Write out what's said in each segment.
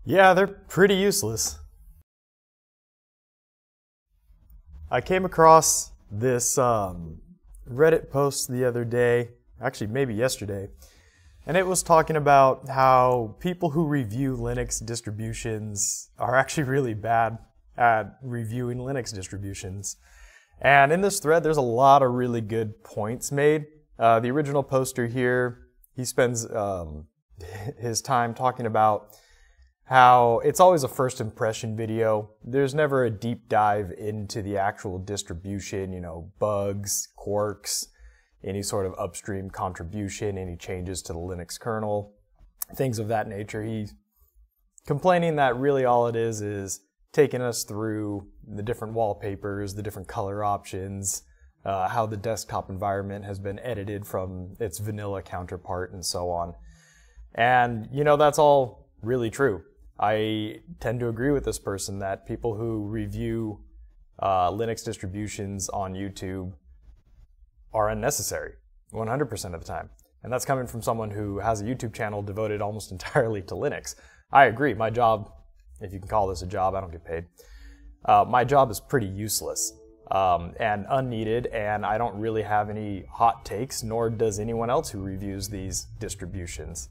Yeah, they're pretty useless. I came across this Reddit post the other day, actually maybe yesterday, and it was talking about how people who review Linux distributions are actually really bad at reviewing Linux distributions. And in this thread, there's a lot of really good points made. The original poster here, he spends his time talking about how it's always a first impression video. There's never a deep dive into the actual distribution, bugs, quirks, any sort of upstream contribution, any changes to the Linux kernel, things of that nature. He's complaining that really all it is taking us through the different wallpapers, the different color options, how the desktop environment has been edited from its vanilla counterpart, and so on. And, that's all really true. I tend to agree with this person that people who review Linux distributions on YouTube are unnecessary 100% of the time. And that's coming from someone who has a YouTube channel devoted almost entirely to Linux. I agree, my job, if you can call this a job, I don't get paid. My job is pretty useless and unneeded, and I don't really have any hot takes, nor does anyone else who reviews these distributions.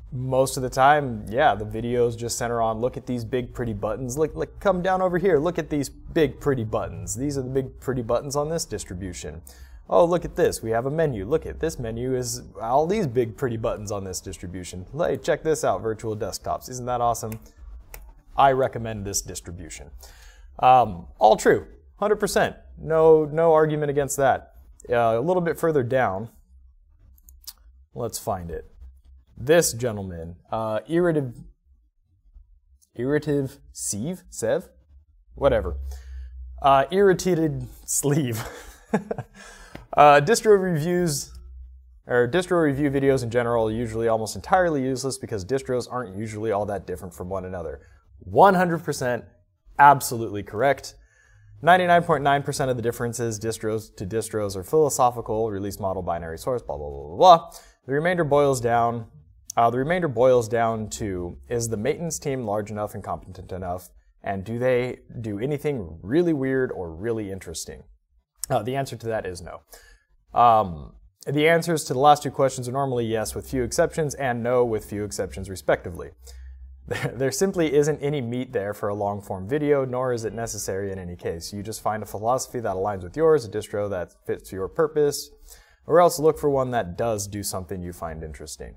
Most of the time, yeah, the videos just center on, look at these big pretty buttons, like come down over here, look at these big pretty buttons. These are the big pretty buttons on this distribution. Oh, look at this, we have a menu. Look at this menu is all these big pretty buttons on this distribution. Hey, check this out, virtual desktops. Isn't that awesome? I recommend this distribution. All true, 100%. No argument against that. A little bit further down, let's find it. This gentleman, Irritative Sev? Whatever. Irritated Sleeve. Distro review videos in general are usually almost entirely useless because distros aren't usually all that different from one another. 100% absolutely correct. 99.9% of the differences distros to distros are philosophical, release model, binary source, blah, blah, blah, blah, blah. The remainder boils down to, is the maintenance team large enough and competent enough, and do they do anything really weird or really interesting? The answer to that is no. The answers to the last two questions are normally yes with few exceptions and no with few exceptions respectively. There simply isn't any meat there for a long-form video, nor is it necessary in any case. You just find a philosophy that aligns with yours, a distro that fits your purpose, or else look for one that does do something you find interesting.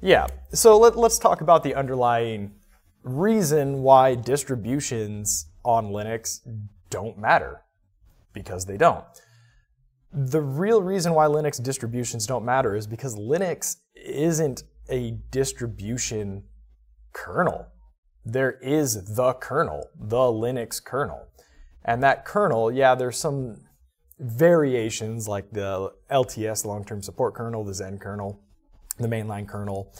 Yeah, so let's talk about the underlying reason why distributions on Linux don't matter. Because they don't. The real reason why Linux distributions don't matter is because Linux isn't a distribution kernel. There is the kernel, the Linux kernel. And that kernel, yeah, there's some variations like the LTS, long-term support kernel, the Zen kernel, the mainline kernel,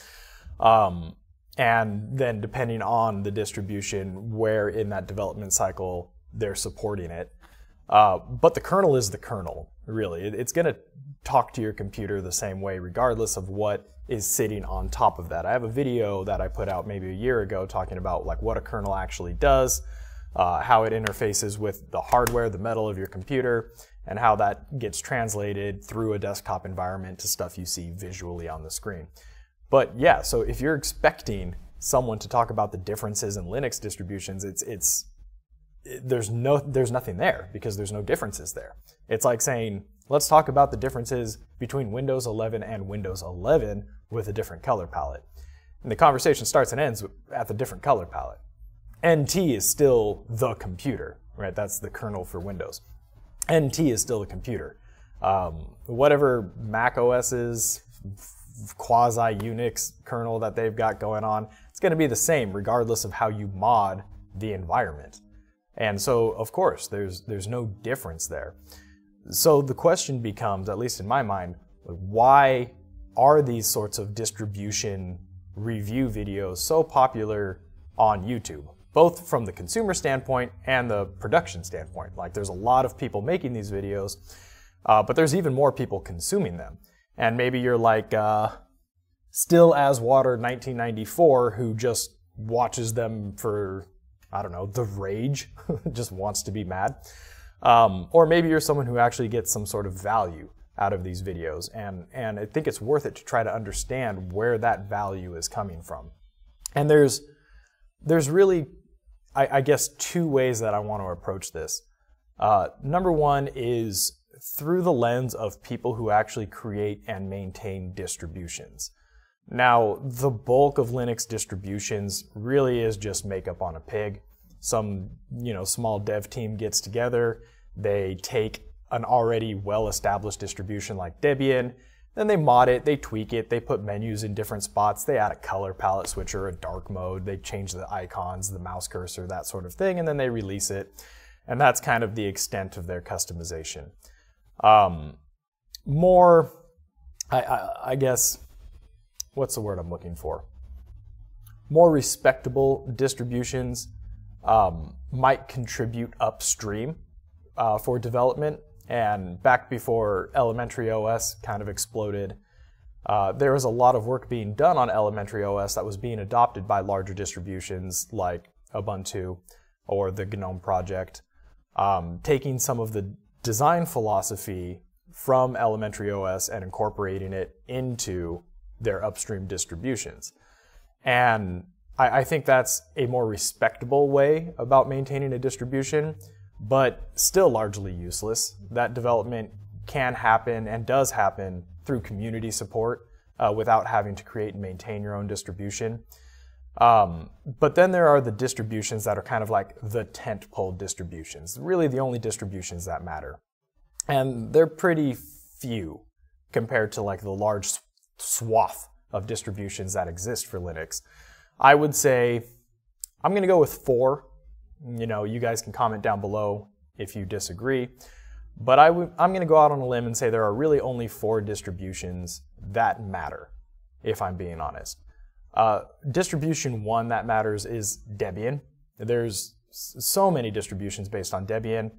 and then depending on the distribution, where in that development cycle they're supporting it. But the kernel is the kernel, really. It's going to talk to your computer the same way, regardless of what is sitting on top of that. I have a video that I put out maybe a year ago talking about what a kernel actually does, how it interfaces with the hardware, the metal of your computer, and how that gets translated through a desktop environment to stuff you see visually on the screen. But yeah, so if you're expecting someone to talk about the differences in Linux distributions, there's nothing there because there's no differences there. It's like saying, let's talk about the differences between Windows 11 and Windows 11 with a different color palette. And the conversation starts and ends at the different color palette. NT is still the computer, right? That's the kernel for Windows. NT is still the computer. Whatever Mac OS's quasi-Unix kernel that they've got going on, it's going to be the same regardless of how you mod the environment. And so, of course, there's no difference there. So the question becomes, at least in my mind, why are these sorts of distribution review videos so popular on YouTube? Both from the consumer standpoint and the production standpoint. Like, there's a lot of people making these videos, but there's even more people consuming them. And maybe you're like, still as Water 1994 who just watches them for, I don't know, the rage, just wants to be mad. Or maybe you're someone who actually gets some sort of value out of these videos, and I think it's worth it to try to understand where that value is coming from. And there's really, I guess, two ways that I want to approach this. Number one is through the lens of people who actually create and maintain distributions. Now, the bulk of Linux distributions really is just makeup on a pig. Some, small dev team gets together, they take an already well-established distribution like Debian, then they mod it, they tweak it, they put menus in different spots, they add a color palette switcher, a dark mode, they change the icons, the mouse cursor, that sort of thing, and then they release it. And that's kind of the extent of their customization. I guess, what's the word I'm looking for? More respectable distributions might contribute upstream for development. And back before Elementary OS kind of exploded, there was a lot of work being done on Elementary OS that was being adopted by larger distributions like Ubuntu or the GNOME project, taking some of the design philosophy from Elementary OS and incorporating it into their upstream distributions. And I think that's a more respectable way about maintaining a distribution, but still largely useless. That development can happen and does happen through community support without having to create and maintain your own distribution. But then there are the distributions that are kind of like the tentpole distributions, really the only distributions that matter. And they're pretty few compared to like the large swath of distributions that exist for Linux. I would say I'm going to go with 4. You guys can comment down below if you disagree. But I'm going to go out on a limb and say there are really only 4 distributions that matter, if I'm being honest. Distribution 1 that matters is Debian. There's so many distributions based on Debian,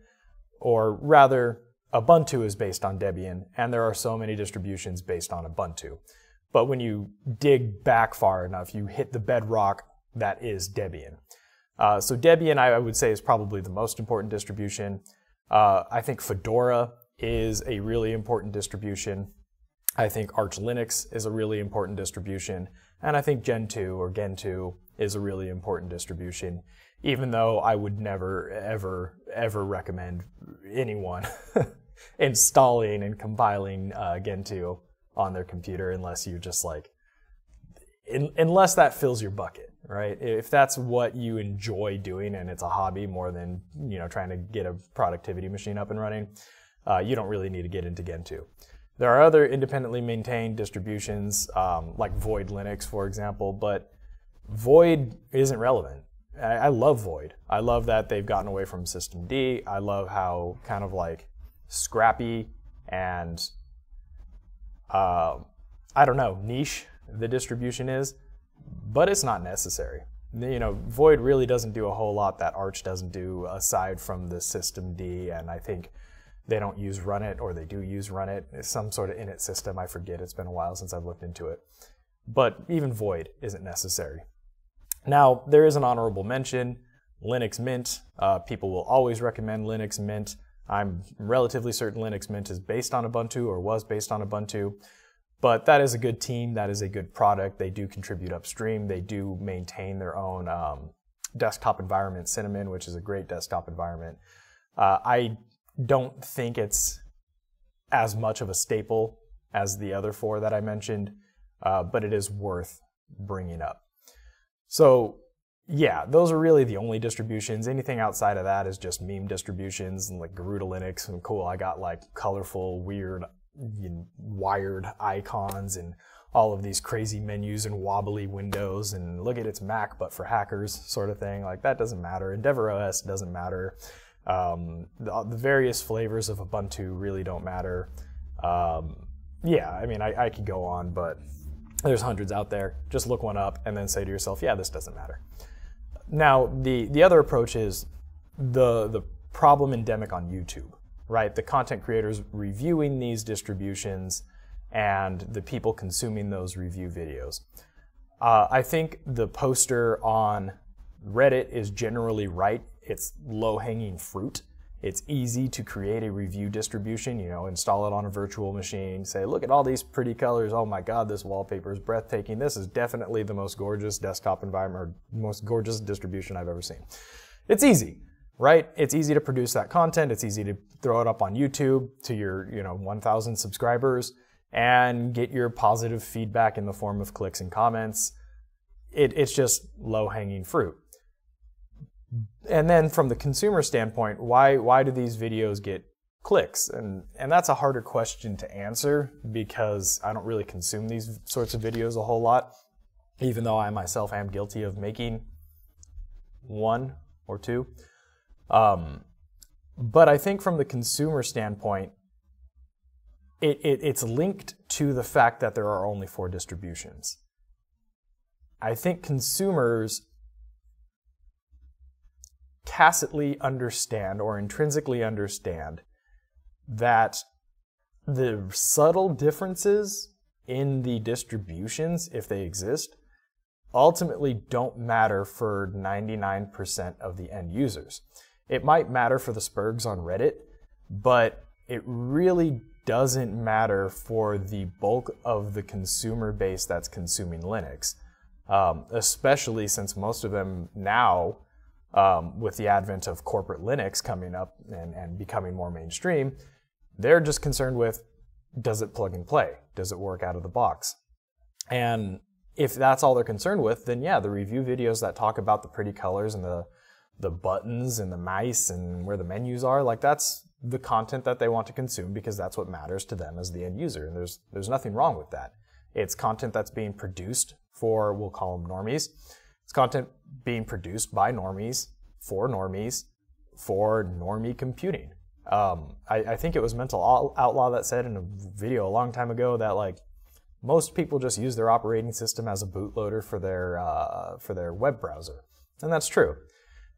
or rather, Ubuntu is based on Debian, and there are so many distributions based on Ubuntu. But when you dig back far enough, you hit the bedrock that is Debian. So Debian, I would say, is probably the most important distribution. I think Fedora is a really important distribution. I think Arch Linux is a really important distribution. And I think Gentoo or Gentoo is a really important distribution, even though I would never, ever, ever recommend anyone installing and compiling Gentoo on their computer unless you just like, unless that fills your bucket, right? If that's what you enjoy doing and it's a hobby more than, trying to get a productivity machine up and running, you don't really need to get into Gentoo. There are other independently maintained distributions, like Void Linux, for example, but Void isn't relevant. I love Void. I love that they've gotten away from systemd. I love how kind of like scrappy and, niche the distribution is, but it's not necessary. Void really doesn't do a whole lot that Arch doesn't do aside from the systemd, and I think they don't use runit, or they do use runit. It's some sort of init system, I forget, it's been a while since I've looked into it. But even Void isn't necessary. Now, there is an honorable mention, Linux Mint. People will always recommend Linux Mint. I'm relatively certain Linux Mint is based on Ubuntu, or was based on Ubuntu. But that is a good team, that is a good product. They do contribute upstream. They do maintain their own desktop environment, Cinnamon, which is a great desktop environment. I don't think it's as much of a staple as the other 4 that I mentioned, but it is worth bringing up. So yeah, those are really the only distributions. Anything outside of that is just meme distributions, and like Garuda Linux, and cool, I got like colorful, weird, wired icons and all of these crazy menus and wobbly windows, and look at its Mac but for hackers sort of thing. Like, that doesn't matter. EndeavourOS doesn't matter. The various flavors of Ubuntu really don't matter. Yeah, I mean, I could go on, but there's hundreds out there. Just look one up and then say to yourself, yeah, this doesn't matter. Now, the other approach is the problem endemic on YouTube, right? The content creators reviewing these distributions and the people consuming those review videos. I think the poster on Reddit is generally right. It's low-hanging fruit. It's easy to create a review distribution, you know, install it on a virtual machine, say, look at all these pretty colors. Oh my God, this wallpaper is breathtaking. This is definitely the most gorgeous desktop environment or most gorgeous distribution I've ever seen. It's easy, right? It's easy to produce that content. It's easy to throw it up on YouTube to your, 1,000 subscribers and get your positive feedback in the form of clicks and comments. It's just low-hanging fruit. And then from the consumer standpoint, why do these videos get clicks? And that's a harder question to answer because I don't really consume these sorts of videos a whole lot, even though I myself am guilty of making one or two. But I think from the consumer standpoint, it's linked to the fact that there are only 4 distributions. I think consumers tacitly understand or intrinsically understand that the subtle differences in the distributions, if they exist, ultimately don't matter for 99% of the end users. It might matter for the spurgs on Reddit, but it really doesn't matter for the bulk of the consumer base that's consuming Linux, especially since most of them now, with the advent of corporate Linux coming up and becoming more mainstream, they're just concerned with, does it plug and play? Does it work out of the box? And if that's all they're concerned with, then yeah, the review videos that talk about the pretty colors and the buttons and the mice and where the menus are, like that's the content that they want to consume because that's what matters to them as the end user. And there's nothing wrong with that. It's content that's being produced for, we'll call them normies. It's content being produced by normies for normie computing. I think it was Mental Outlaw that said in a video a long time ago that like most people just use their operating system as a bootloader for their web browser, and that's true.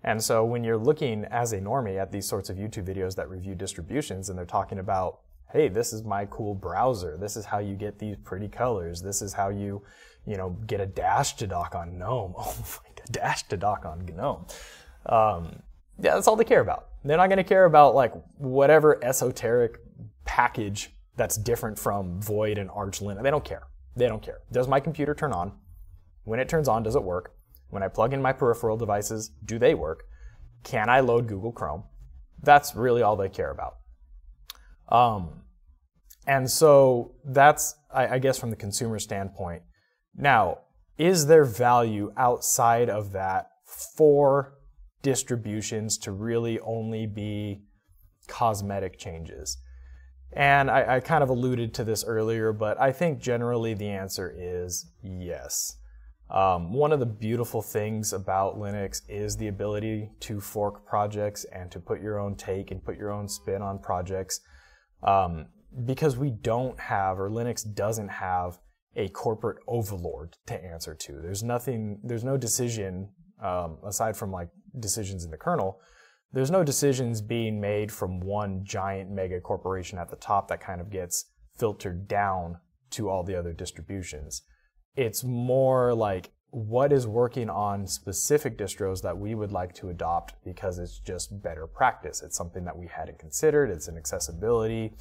And so when you're looking as a normie at these sorts of YouTube videos that review distributions and they're talking about, hey, this is my cool browser, this is how you get these pretty colors, this is how you get a dash to dock on GNOME. Oh my God, dash to dock on GNOME. Yeah, that's all they care about. They're not going to care about like whatever esoteric package that's different from Void and Arch Linux. They don't care. They don't care. Does my computer turn on? When it turns on, does it work? When I plug in my peripheral devices, do they work? Can I load Google Chrome? That's really all they care about. And so that's, I guess, from the consumer standpoint. Now, is there value outside of that for distributions to really only be cosmetic changes? And I kind of alluded to this earlier, but I think generally the answer is yes. One of the beautiful things about Linux is the ability to fork projects and to put your own take and put your own spin on projects, because we don't have, or Linux doesn't have, a corporate overlord to answer to. There's no decision, aside from like decisions in the kernel, there's no decisions being made from one giant mega corporation at the top that kind of gets filtered down to all the other distributions. It's more like what is working on specific distros that we would like to adopt because it's just better practice. It's something that we hadn't considered. It's an accessibility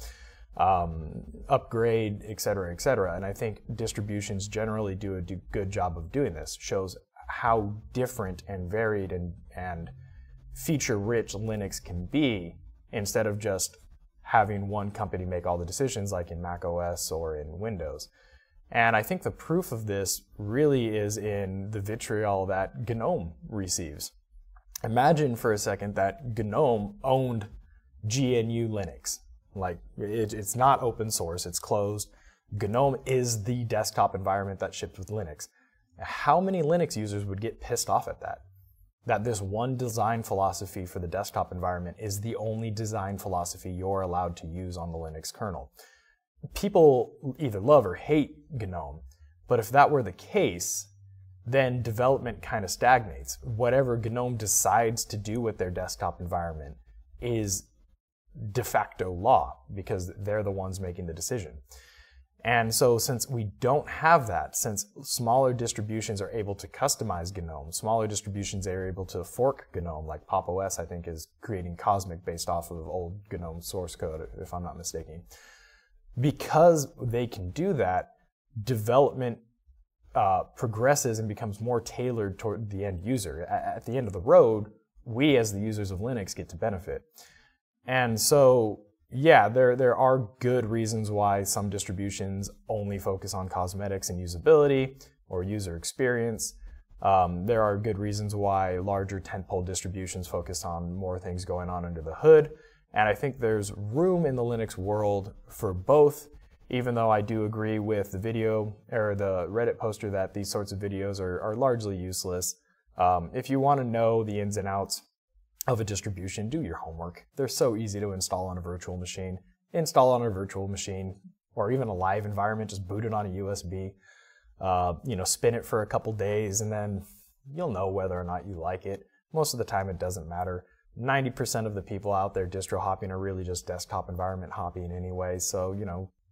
upgrade, etc., etc. And I think distributions generally do a good job of doing this. Shows how different and varied and feature-rich Linux can be instead of just having one company make all the decisions like in Mac OS or in Windows. And I think the proof of this really is in the vitriol that GNOME receives. Imagine for a second that GNOME owned GNU Linux. Like, it's not open source, it's closed. GNOME is the desktop environment that shipped with Linux. How many Linux users would get pissed off at that? That this one design philosophy for the desktop environment is the only design philosophy you're allowed to use on the Linux kernel. People either love or hate GNOME, but if that were the case, then development kind of stagnates. Whatever GNOME decides to do with their desktop environment is de facto law because they're the ones making the decision. And so since we don't have that, since smaller distributions are able to customize GNOME, smaller distributions are able to fork GNOME, like Pop! OS I think is creating Cosmic based off of old GNOME source code, if I'm not mistaken. Because they can do that, development progresses and becomes more tailored toward the end user. At the end of the road, we as the users of Linux get to benefit. And so, yeah, there are good reasons why some distributions only focus on cosmetics and usability or user experience. There are good reasons why larger tentpole distributions focus on more things going on under the hood. And I think there's room in the Linux world for both, even though I do agree with the video or the Reddit poster that these sorts of videos are largely useless. If you want to know the ins and outs of a distribution, do your homework. They're so easy to install on a virtual machine. Install on a virtual machine or even a live environment, just boot it on a USB. Spin it for a couple days and then you'll know whether or not you like it. Most of the time it doesn't matter. 90% of the people out there distro hopping are really just desktop environment hopping anyway. So,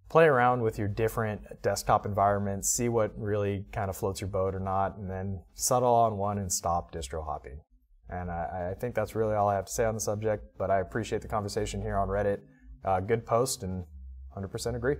play around with your different desktop environments, see what really kind of floats your boat or not, and then settle on one and stop distro hopping. And I think that's really all I have to say on the subject, but I appreciate the conversation here on Reddit. Good post and 100% agree.